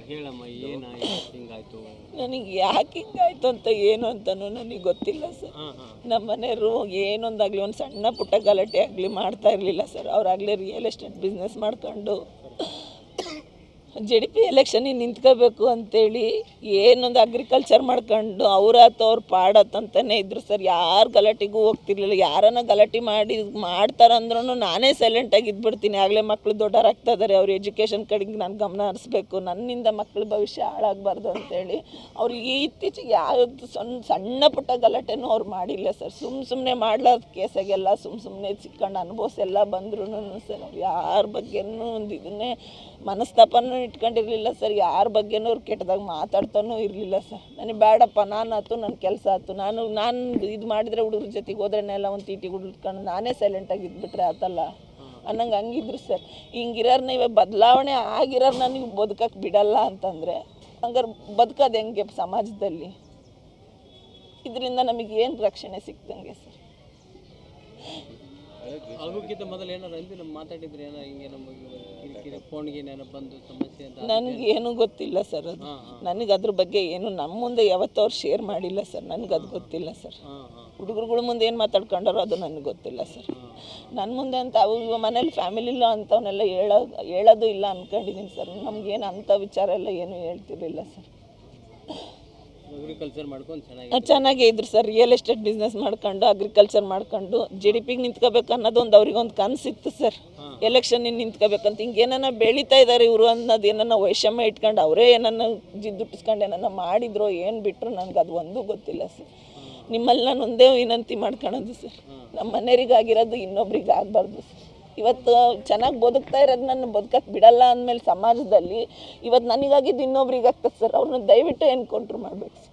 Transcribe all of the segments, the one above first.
ಹೇಳಮ್ಮ ಏನಾಯ್ತು ಹಿಂಗಾಯ್ತು? ನನಗೆ ಯಾಕೆ ಹಿಂಗಾಯ್ತು ಅಂತ ಏನು ಅಂತಲೂ ನನಗೆ ಗೊತ್ತಿಲ್ಲ ಸರ್. ನಮ್ಮ ಮನೆಯವರು ಏನೊಂದಾಗಲಿ ಒಂದು ಸಣ್ಣ ಪುಟ್ಟ ಗಲಾಟೆ ಆಗಲಿ ಮಾಡ್ತಾ ಇರಲಿಲ್ಲ ಸರ್. ಅವರಾಗಲೇ ರಿಯಲ್ ಎಸ್ಟೇಟ್ ಬಿಸ್ನೆಸ್ ಮಾಡ್ಕೊಂಡು JDP ಎಲೆಕ್ಷನಿಗೆ ನಿಂತ್ಕೋಬೇಕು ಅಂತೇಳಿ ಏನೊಂದು ಅಗ್ರಿಕಲ್ಚರ್ ಮಾಡ್ಕೊಂಡು ಅವ್ರ ಪಾಡತ್ತಂತಲೇ ಇದ್ರು ಸರ್. ಯಾರು ಗಲಾಟೆಗೂ ಹೋಗ್ತಿರ್ಲಿಲ್ಲ. ಯಾರನ್ನ ಗಲಾಟೆ ಮಾಡ್ತಾರಂದ್ರೂ ನಾನೇ ಸೈಲೆಂಟಾಗಿ ಇದ್ಬಿಡ್ತೀನಿ. ಆಗಲೇ ಮಕ್ಕಳು ದೊಡ್ಡವರಾಗ್ತಾ ಇದ್ದಾರೆ, ಅವ್ರ ಎಜುಕೇಷನ್ ಕಡೆಗೆ ನಾನು ಗಮನ ಹರಿಸ್ಬೇಕು, ನನ್ನಿಂದ ಮಕ್ಕಳ ಭವಿಷ್ಯ ಹಾಳಾಗಬಾರ್ದು ಅಂತೇಳಿ ಅವ್ರು ಇತ್ತೀಚೆಗೆ ಯಾವುದು ಸಣ್ಣ ಪುಟ್ಟ ಗಲಾಟೆನೂ ಅವ್ರು ಮಾಡಿಲ್ಲ ಸರ್. ಸುಮ್ಮನೆ ಮಾಡ್ಲಾರ್ದ ಕೇಸಾಗೆಲ್ಲ ಸುಮ್ಮನೆ ಸಿಕ್ಕೊಂಡು ಅನುಭವಿಸೆಲ್ಲ ಬಂದ್ರೂ ಸರ್ ಅವ್ರು ಯಾರ ಬಗ್ಗೆನೂ ಒಂದು ಇದನ್ನೇ ಮನಸ್ತಾಪನೂ ಇಟ್ಕೊಂಡಿರಲಿಲ್ಲ ಸರ್. ಯಾರ ಬಗ್ಗೆನೂ ಅವ್ರು ಕೆಟ್ಟದಾಗ ಮಾತಾಡ್ತಾನೂ ಇರಲಿಲ್ಲ ಸರ್. ನನಗೆ ಬೇಡಪ್ಪ, ಆಯ್ತು ನನ್ನ ಕೆಲಸ ಆಯ್ತು, ನಾನು ಇದು ಮಾಡಿದರೆ ಹುಡುಗ್ರ ಜೊತೆಗೆ ಹೋದ್ರೆನೆಲ್ಲ ಒಂದು ತೀಟಿಗೆ ಹುಡ್ಕೊಂಡು ನಾನೇ ಸೈಲೆಂಟಾಗಿ ಇದ್ಬಿಟ್ರೆ ಆತಲ್ಲ ಅನ್ನಂಗೆ ಹಂಗಿದ್ರು ಸರ್. ಹಿಂಗಿರೋರ್ನ ಇವಾಗ ಬದಲಾವಣೆ ಆಗಿರೋರು ನನಗೆ ಬದುಕಕ್ಕೆ ಬಿಡಲ್ಲ ಅಂತಂದರೆ ಹಂಗಾರೆ ಬದುಕೋದು ಹೆಂಗೆ ಸಮಾಜದಲ್ಲಿ? ಇದರಿಂದ ನಮಗೇನು ರಕ್ಷಣೆ ಸಿಕ್ತಂಗೆ ಸರ್? ಅವ್ರಿಗಿಂತ ಮೊದಲು ಏನಾರು ಅಂದಿ ನಮ್ಮ ಮಾತಾಡಿದ್ರೆ ಏನೋ ಹಿಂಗೆ ನಮಗೆ ಫೋನ್ಗೆ ಏನಾರು ಬಂದು ಸಮಸ್ಯೆ ಅಂತ? ನನಗೇನು ಗೊತ್ತಿಲ್ಲ ಸರ್. ಅದು ನನಗೆ ಅದ್ರ ಬಗ್ಗೆ ಏನು ನಮ್ಮ ಮುಂದೆ ಯಾವತ್ತೂ ಅವ್ರು ಶೇರ್ ಮಾಡಿಲ್ಲ ಸರ್. ನನಗೆ ಅದು ಗೊತ್ತಿಲ್ಲ ಸರ್. ಹುಡುಗರುಗಳ ಮುಂದೆ ಏನು ಮಾತಾಡ್ಕೊಂಡಾರೋ ಅದು ನನಗೆ ಗೊತ್ತಿಲ್ಲ ಸರ್. ನನ್ನ ಮುಂದೆ ಅಂತ ಅವು ಮನೇಲಿ ಫ್ಯಾಮಿಲಿಲ್ಲ ಅಂಥವನ್ನೆಲ್ಲ ಹೇಳೋದು ಇಲ್ಲ ಅಂದ್ಕೊಂಡಿದ್ದೀನಿ ಸರ್. ನಮಗೇನು ಅಂಥ ವಿಚಾರ ಎಲ್ಲ ಏನೂ ಹೇಳ್ತಿರಲಿಲ್ಲ ಸರ್. ಅಗ್ರಿಕಲ್ಚರ್ ಮಾಡ್ಕೊಂಡು ಚೆನ್ನಾಗೇ ಇದ್ರು ಸರ್. ರಿಯಲ್ ಎಸ್ಟೇಟ್ ಬಿಸ್ನೆಸ್ ಮಾಡ್ಕೊಂಡು ಅಗ್ರಿಕಲ್ಚರ್ ಮಾಡ್ಕೊಂಡು JDPಗೆ ನಿಂತ್ಕೋಬೇಕು ಅನ್ನೋದು ಒಂದು ಅವ್ರಿಗೊಂದು ಕನಸಿತ್ತು ಸರ್. ಎಲೆಕ್ಷನಿಗೆ ನಿಂತ್ಕೋಬೇಕಂತ ಹಿಂಗೆ ಏನನ್ನ ಬೆಳೀತಾ ಇದ್ದಾರೆ ಇವರು ಅನ್ನೋದು ಏನನ್ನ ವೈಷಮ್ಯ ಇಟ್ಕೊಂಡು ಅವರೇ ಏನನ್ನ ಜಿದ್ದುಟ್ಟಿಸ್ಕೊಂಡು ಏನನ್ನ ಮಾಡಿದ್ರು ಏನು ಬಿಟ್ಟರು ನನಗೆ ಅದು ಒಂದೂ ಗೊತ್ತಿಲ್ಲ ಸರ್. ನಿಮ್ಮಲ್ಲಿ ನಾನು ಒಂದೇ ವಿನಂತಿ ಮಾಡ್ಕೊಳೋದು ಸರ್, ನಮ್ಮ ಮನೆಯವರಿಗಾಗಿರೋದು ಇನ್ನೊಬ್ರಿಗೆ ಆಗಬಾರ್ದು ಸರ್. ಇವತ್ತು ಚೆನ್ನಾಗಿ ಬದುಕ್ತಾ ಇರೋದು ನನ್ನ ಬದುಕಕ್ಕೆ ಬಿಡಲ್ಲ ಅಂದಮೇಲೆ ಸಮಾಜದಲ್ಲಿ ಇವತ್ತು ನನಗಾಗಿದ್ದು ಇನ್ನೊಬ್ರಿಗೆ ಆಗ್ತದೆ ಸರ್. ಅವ್ರನ್ನ ದಯವಿಟ್ಟು ಎನ್ಕೌಂಟ್ರ್ ಮಾಡಬೇಕು ಸರ್.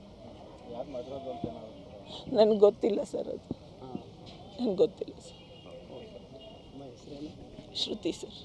ನನಗೆ ಗೊತ್ತಿಲ್ಲ ಸರ್. ಅದು ನನಗೆ ಗೊತ್ತಿಲ್ಲ ಸರ್. ಶ್ರುತಿ ಸರ್.